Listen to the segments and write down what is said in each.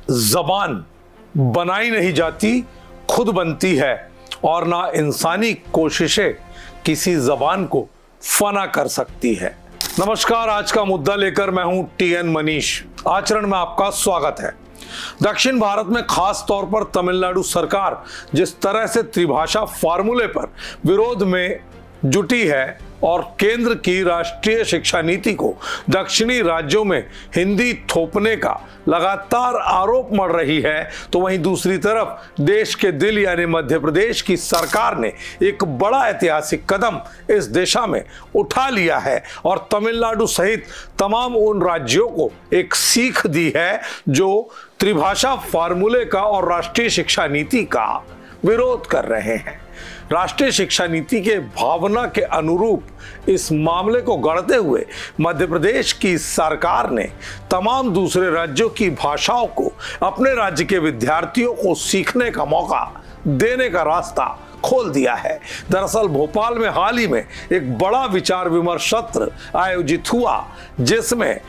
जबान बनाई नहीं जाती, खुद बनती है और ना इंसानी कोशिशें किसी जबान को फना कर सकती है। नमस्कार, आज का मुद्दा लेकर मैं हूं TN मनीष। आचरण में आपका स्वागत है। दक्षिण भारत में खास तौर पर तमिलनाडु सरकार जिस तरह से त्रिभाषा फार्मूले पर विरोध में जुटी है और केंद्र की राष्ट्रीय शिक्षा नीति को दक्षिणी राज्यों में हिंदी थोपने का लगातार आरोप मढ़ रही है, तो वहीं दूसरी तरफ देश के दिल यानी मध्य प्रदेश की सरकार ने एक बड़ा ऐतिहासिक कदम इस दिशा में उठा लिया है और तमिलनाडु सहित तमाम उन राज्यों को एक सीख दी है जो त्रिभाषा फार्मूले का और राष्ट्रीय शिक्षा नीति का विरोध कर रहे हैं। राष्ट्रीय शिक्षा नीति के भावना के अनुरूप इस मामले को गढ़ते हुए मध्य प्रदेश की सरकार ने तमाम दूसरे राज्यों की भाषाओं को अपने राज्य के विद्यार्थियों को सीखने का मौका देने का रास्ता खोल दिया है। दरअसल भोपाल में हाल ही में एक बड़ा विचार विमर्श सत्र आयोजित हुआ, जिसमें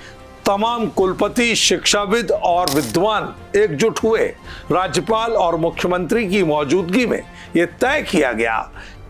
तमाम कुलपति, शिक्षाविद और विद्वान एकजुट हुए। राज्यपाल और मुख्यमंत्री की मौजूदगी में यह तय किया गया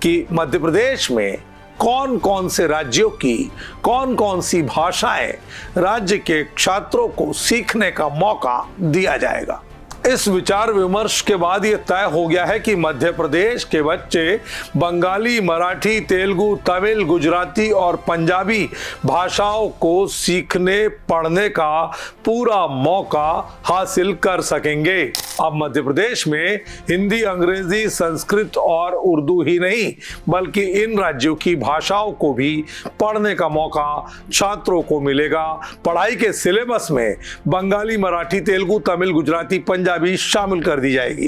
कि मध्य प्रदेश में कौन कौन से राज्यों की कौन कौन सी भाषाएं राज्य के छात्रों को सीखने का मौका दिया जाएगा। इस विचार विमर्श के बाद यह तय हो गया है कि मध्य प्रदेश के बच्चे बंगाली, मराठी, तेलुगु, तमिल, गुजराती और पंजाबी भाषाओं को सीखने पढ़ने का पूरा मौका हासिल कर सकेंगे। अब मध्य प्रदेश में हिंदी, अंग्रेजी, संस्कृत और उर्दू ही नहीं बल्कि इन राज्यों की भाषाओं को भी पढ़ने का मौका छात्रों को मिलेगा। पढ़ाई के सिलेबस में बंगाली, मराठी, तेलुगु, तमिल, गुजराती, पंजाबी शामिल कर दी जाएगी।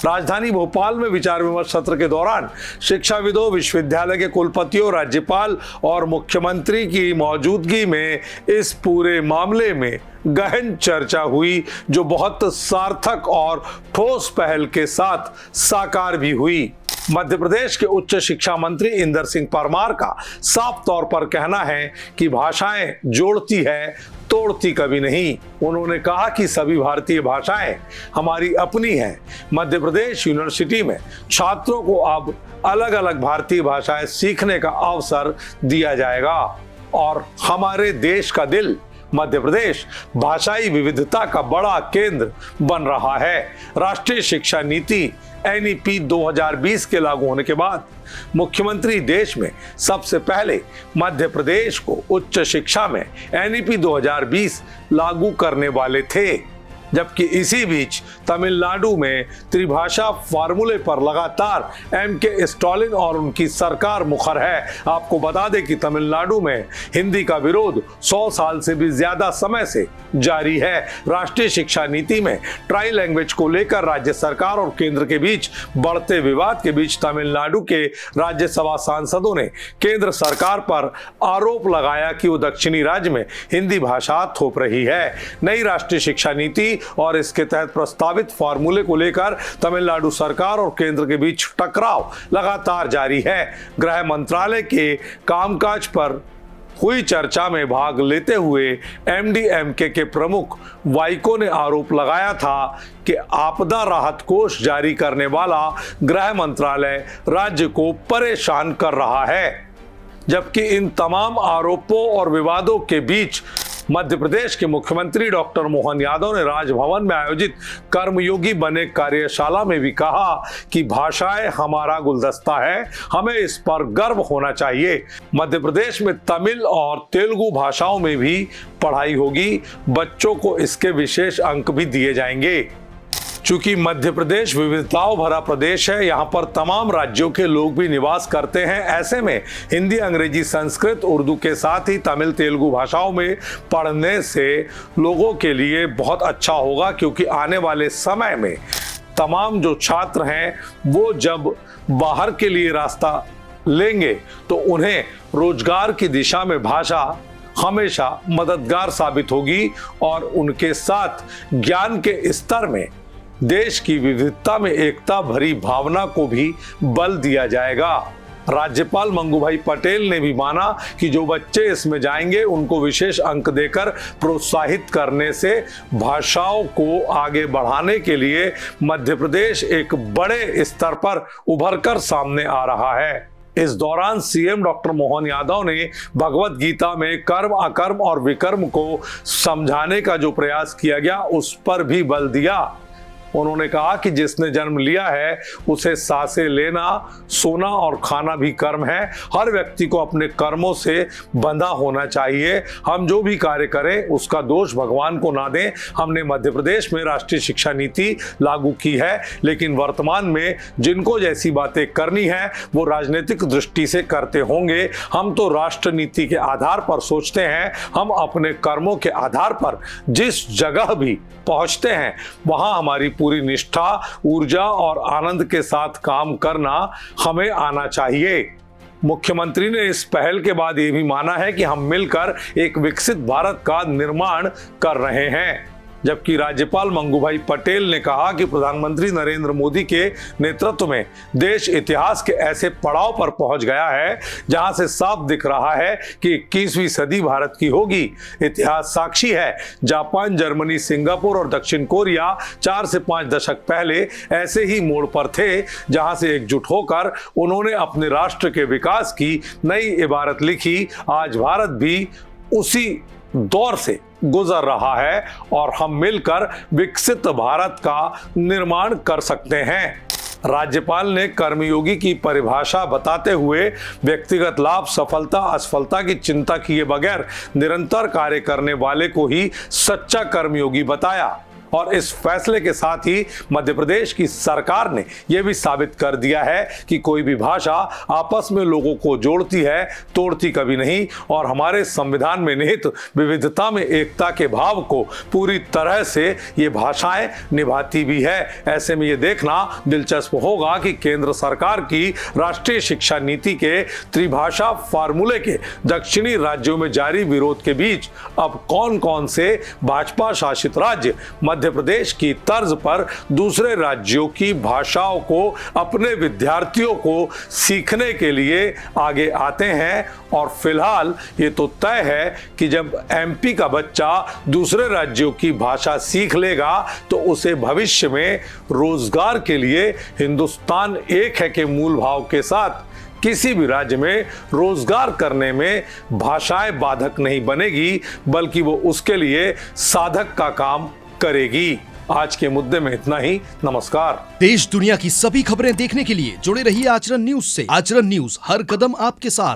राजधानी भोपाल में विचार विमर्श सत्र के दौरान शिक्षाविदों, विश्वविद्यालय के कुलपतियों, राज्यपाल और मुख्यमंत्री की मौजूदगी में इस पूरे मामले में गहन चर्चा हुई, जो बहुत सार्थक और ठोस पहल के साथ साकार भी हुई। मध्य प्रदेश के उच्च शिक्षा मंत्री इंदर सिंह परमार का साफ तौर पर कहना है कि भाषाएं जोड़ती है, तोड़ती कभी नहीं। उन्होंने कहा कि सभी भारतीय भाषाएं हमारी अपनी हैं। मध्य प्रदेश यूनिवर्सिटी में छात्रों को अब अलग अलग भारतीय भाषाएं सीखने का अवसर दिया जाएगा और हमारे देश का दिल मध्य प्रदेश भाषाई विविधता का बड़ा केंद्र बन रहा है। राष्ट्रीय शिक्षा नीति NEP 2020 के लागू होने के बाद मुख्यमंत्री देश में सबसे पहले मध्य प्रदेश को उच्च शिक्षा में NEP 2020 लागू करने वाले थे, जबकि इसी बीच तमिलनाडु में त्रिभाषा फार्मूले पर लगातार MK स्टालिन और उनकी सरकार मुखर है। आपको बता दें कि तमिलनाडु में हिंदी का विरोध 100 साल से भी ज्यादा समय से जारी है। राष्ट्रीय शिक्षा नीति में ट्राई लैंग्वेज को लेकर राज्य सरकार और केंद्र के बीच बढ़ते विवाद के बीच तमिलनाडु के राज्यसभा सांसदों ने केंद्र सरकार पर आरोप लगाया कि वो दक्षिणी राज्य में हिंदी भाषा थोप रही है। नई राष्ट्रीय शिक्षा नीति और इसके तहत प्रस्तावित फार्मूले को लेकर तमिलनाडु सरकार और केंद्र के बीच टकराव लगातार जारी है। गृह मंत्रालय के कामकाज पर हुई चर्चा में भाग लेते हुए MDMK के प्रमुख वाइको ने आरोप लगाया था कि आपदा राहत कोष जारी करने वाला गृह मंत्रालय राज्य को परेशान कर रहा है। जबकि इन तमाम आरोपों और विवादों के बीच मध्य प्रदेश के मुख्यमंत्री डॉक्टर मोहन यादव ने राजभवन में आयोजित कर्मयोगी बने कार्यशाला में भी कहा कि भाषाएं हमारा गुलदस्ता है, हमें इस पर गर्व होना चाहिए। मध्य प्रदेश में तमिल और तेलुगु भाषाओं में भी पढ़ाई होगी, बच्चों को इसके विशेष अंक भी दिए जाएंगे। चूंकि मध्य प्रदेश विविधताओं भरा प्रदेश है, यहाँ पर तमाम राज्यों के लोग भी निवास करते हैं। ऐसे में हिंदी, अंग्रेजी, संस्कृत, उर्दू के साथ ही तमिल, तेलुगु भाषाओं में पढ़ने से लोगों के लिए बहुत अच्छा होगा, क्योंकि आने वाले समय में तमाम जो छात्र हैं वो जब बाहर के लिए रास्ता लेंगे तो उन्हें रोजगार की दिशा में भाषा हमेशा मददगार साबित होगी और उनके साथ ज्ञान के स्तर में देश की विविधता में एकता भरी भावना को भी बल दिया जाएगा। राज्यपाल मंगूभाई पटेल ने भी माना कि जो बच्चे इसमें जाएंगे उनको विशेष अंक देकर प्रोत्साहित करने से भाषाओं को आगे बढ़ाने के लिए मध्य प्रदेश एक बड़े स्तर पर उभरकर सामने आ रहा है। इस दौरान सीएम डॉक्टर मोहन यादव ने भगवत गीता में कर्म, अकर्म और विकर्म को समझाने का जो प्रयास किया गया उस पर भी बल दिया। उन्होंने कहा कि जिसने जन्म लिया है उसे सांसें लेना, सोना और खाना भी कर्म है। हर व्यक्ति को अपने कर्मों से बंधा होना चाहिए। हम जो भी कार्य करें उसका दोष भगवान को ना दें। हमने मध्य प्रदेश में राष्ट्रीय शिक्षा नीति लागू की है, लेकिन वर्तमान में जिनको जैसी बातें करनी है वो राजनीतिक दृष्टि से करते होंगे। हम तो राष्ट्र नीति के आधार पर सोचते हैं। हम अपने कर्मों के आधार पर जिस जगह भी पहुंचते हैं वहां हमारी पूरी निष्ठा, ऊर्जा और आनंद के साथ काम करना हमें आना चाहिए। मुख्यमंत्री ने इस पहल के बाद ये भी माना है कि हम मिलकर एक विकसित भारत का निर्माण कर रहे हैं। जबकि राज्यपाल मंगूभाई पटेल ने कहा कि प्रधानमंत्री नरेंद्र मोदी के नेतृत्व में देश इतिहास के ऐसे पड़ाव पर पहुंच गया है जहां से साफ दिख रहा है कि 21वीं सदी भारत की होगी। इतिहास साक्षी है, जापान, जर्मनी, सिंगापुर और दक्षिण कोरिया 4 से 5 दशक पहले ऐसे ही मोड़ पर थे जहां से एकजुट होकर उन्होंने अपने राष्ट्र के विकास की नई इबारत लिखी। आज भारत भी उसी दौर से गुजर रहा है और हम मिलकर विकसित भारत का निर्माण कर सकते हैं। राज्यपाल ने कर्मयोगी की परिभाषा बताते हुए व्यक्तिगत लाभ, सफलता, असफलता की चिंता किए बगैर निरंतर कार्य करने वाले को ही सच्चा कर्मयोगी बताया। और इस फैसले के साथ ही मध्य प्रदेश की सरकार ने यह भी साबित कर दिया है कि कोई भी भाषा आपस में लोगों को जोड़ती है, तोड़ती कभी नहीं। और हमारे संविधान में निहित विविधता में एकता के भाव को पूरी तरह से ये भाषाएं निभाती भी है। ऐसे में ये देखना दिलचस्प होगा कि केंद्र सरकार की राष्ट्रीय शिक्षा नीति के त्रिभाषा फार्मूले के दक्षिणी राज्यों में जारी विरोध के बीच अब कौन कौन से भाजपा शासित राज्य मध्य प्रदेश की तर्ज पर दूसरे राज्यों की भाषाओं को अपने विद्यार्थियों को सीखने के लिए आगे आते हैं। और फिलहाल ये तो तय है कि जब एमपी का बच्चा दूसरे राज्यों की भाषा सीख लेगा तो उसे भविष्य में रोजगार के लिए हिंदुस्तान एक है के मूल भाव के साथ किसी भी राज्य में रोजगार करने में भाषाएं बाधक नहीं बनेगी, बल्कि वो उसके लिए साधक का काम करेगी। आज के मुद्दे में इतना ही। नमस्कार। देश दुनिया की सभी खबरें देखने के लिए जुड़े रहिए आचरण न्यूज से। आचरण न्यूज, हर कदम आपके साथ।